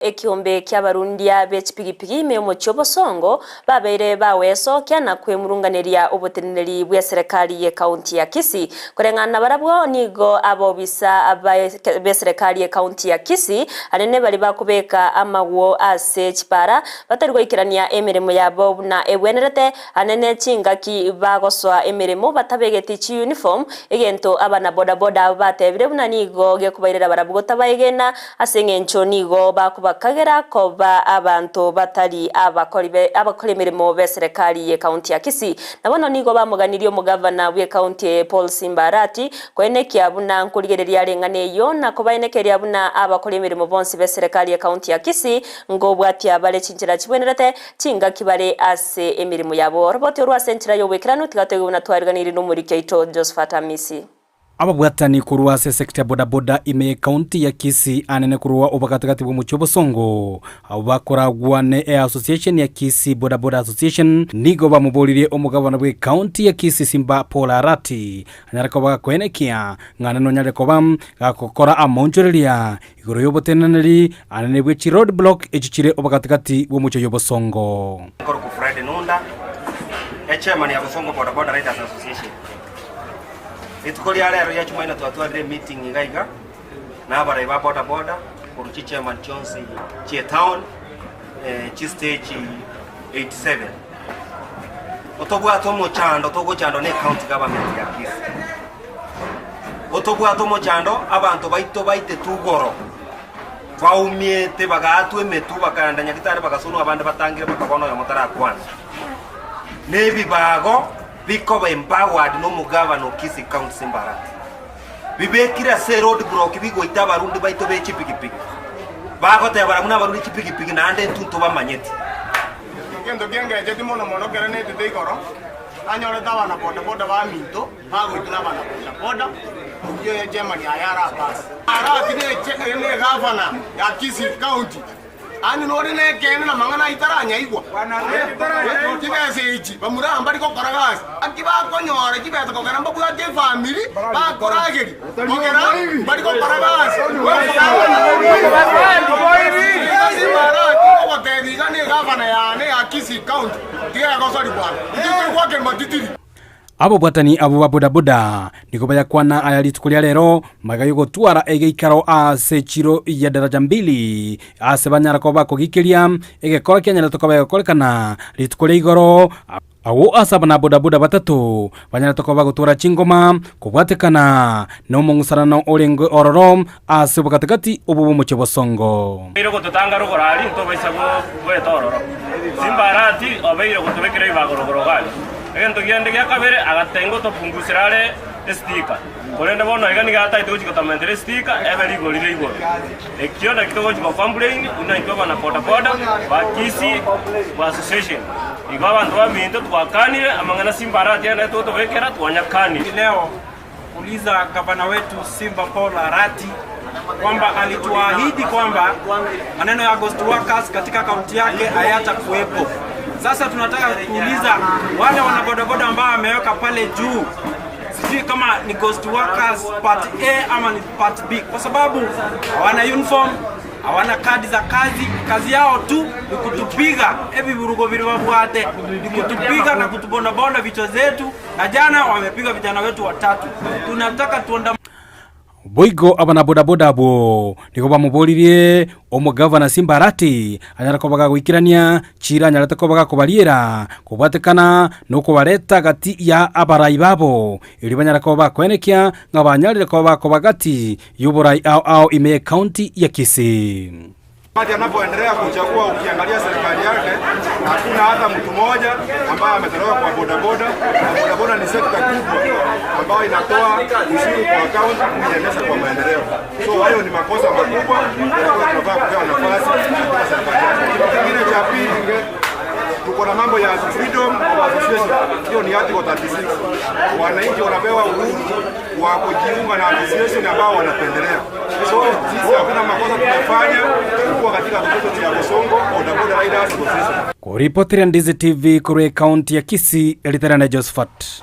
Ekiombe kya barundia b'ekipigipigi memo ky'obosongo babeire baweso kyana kwemurunganeria obuteneneri bwa serikali ye kaunti ya Kisii kurengana barabwo nigo abobisa be serikali ye kaunti ya Kisii anene bali bakubeka amagwo ase chipara batari goikirania emirimo yabo na ebwenerete anene chingaki bagoswa emirimo batabegeti chi uniform egento abana boda batebire buna nigo gekubairira barabwo tabaigena asengencho nigo bakagera koba abantu batari abakore mirimo be serikali ye kaunti ya Kisii nabono nigo bamuganirio mugavana bwe kaunti Paul Simba Arati kwenekia buna nkurigereria rengane yo na kobaenekeria buna abakore mirimo bonsi be serikali ye kaunti ya Kisii ngo bwatia bale chinjira chibwenerete chinga kibare ase emirimo yabo roboti rwa sentra yo wekirano tigatego na twariganiri no muri Keito Josephat Amisi ababwatani kurwa se sekta boda ime kaunti ya Kisii anene kurwa obakatakati bwo mucyobosongo abakoragwa ne association ya Kisii boda association nigo bamubolire omugabana bwe kaunti ya Kisii Simba Paul Arati anyarako bakwenekia ngana no nyareko bam gakokora amonjoreria igoro yobotenaneri anene bwe chi road block echichire obakatakati bwo mucyobosongo Koro ku Friday nunda chairman ya Bosongo Boda Riders Association Itukoli ale ya chuma ina twatware meeting ngaiga na abara iba boda kuruchi chairman Chonsi chi town chi stage 87 otogwa tomo chando ne county government ya Kisii otogwa tomo chando abantu baite tugoro twaumie te bagatwe metu bakanda nyakitare bagasunu abande batangire bakabono ya motara kwanza nebi bago biko empowered no mugavano Kisii County Simba Arati bibekira se road block bigo itabarundi baito be chipigipigi bagota baramuna barundi chipigipigi na ande tunto bamanyeti ngendo genge jeti mono gerane te ikoro anyore tabana boda ba minto bago ituna bana boda ugiye ya Germany ayara pass Arati ne governor ya Kisii County ani nori ne kene na mangana itaranya igwa kibese ichi bamuramba riko koragasi akiba konyore kibese ko karamba buya te family ba korageri kokera bari ko koragasi ko te diga ne gavana ya ne Kisii County dia ko sori kwa ndiko kwa ke matitiri abo bwatani abo boda niko baya kwana ayalitukulia lero magayo twara egeikaro ase chiro ya daraja 2 ase banyara ko bako gikiria egekora kyanya tokoba kolekana litukule igoro awo asabana boda batatu banyara tokoba gutura chingoma kubwatekana no mungusarana olengo ororom ase bakatakati obubu mu cyobosongo iro gutanga rugorari ntobesabo bwetororo Simba Arati obeiro gutubekira ibagorogoro gali egento giande gya kabere agatengo to pungusirale sticker korenda bono egani gata itoji kotamendere sticker eberi golire igoro ekiona kitoji ko complain unaitwa bana boda ba Kisii association igaba ndo aminto twakanire amangana Simba Arati yana to bekera twanyakani leo uliza gavana wetu Simba Paul Arati kwamba alituahidi kwamba maneno ya ghost workers katika kaunti yake hayata kuwepo. Sasa tunataka kuuliza wale wanabodaboda ambao wameweka pale juu, sijui kama ni ghost workers part A ama ni part B, kwa sababu hawana uniform, hawana kadi za kazi yao tu ni kutupiga ebi burugo biribabwate ni kutupiga na kutubonda vichwa zetu, na jana wamepiga vijana wetu 3. Tunataka tuonda boigo abana boda abo niko bamubolirie omugavana Simba Arati anyara ko baga gwikirania chira nyara ko baga kubaliera kubatekana no kubareta gati ya abarai babo ili banyara ko bakwenekia ngabanyarire ko bakobagati yuborai ao ime county ya Kisii. Wakati anapoendelea kuchagua, ukiangalia serikali yake hakuna hata mtu mmoja ambaye ametolewa kwa bodaboda. Bodaboda ni sekta kubwa ambayo inatoa ushuru kwa kaunti kuendeleza kwa maendeleo. So hayo ni makosa makubwa, tunafaa kupewa nafasi kwa serikali yake. Kitu kingine cha pili, tuko na mambo ya freedom of association. Hiyo ni article 36. Wananchi wanapewa uhuru wa kujiunga na association ambao wanapendelea. So sisi hakuna makosa tunafanya kwa katika kituo cha Bosongo Boda Riders Association. Kuripotira Ndizi TV kure kaunti ya Kisii, Elitera na Josephat.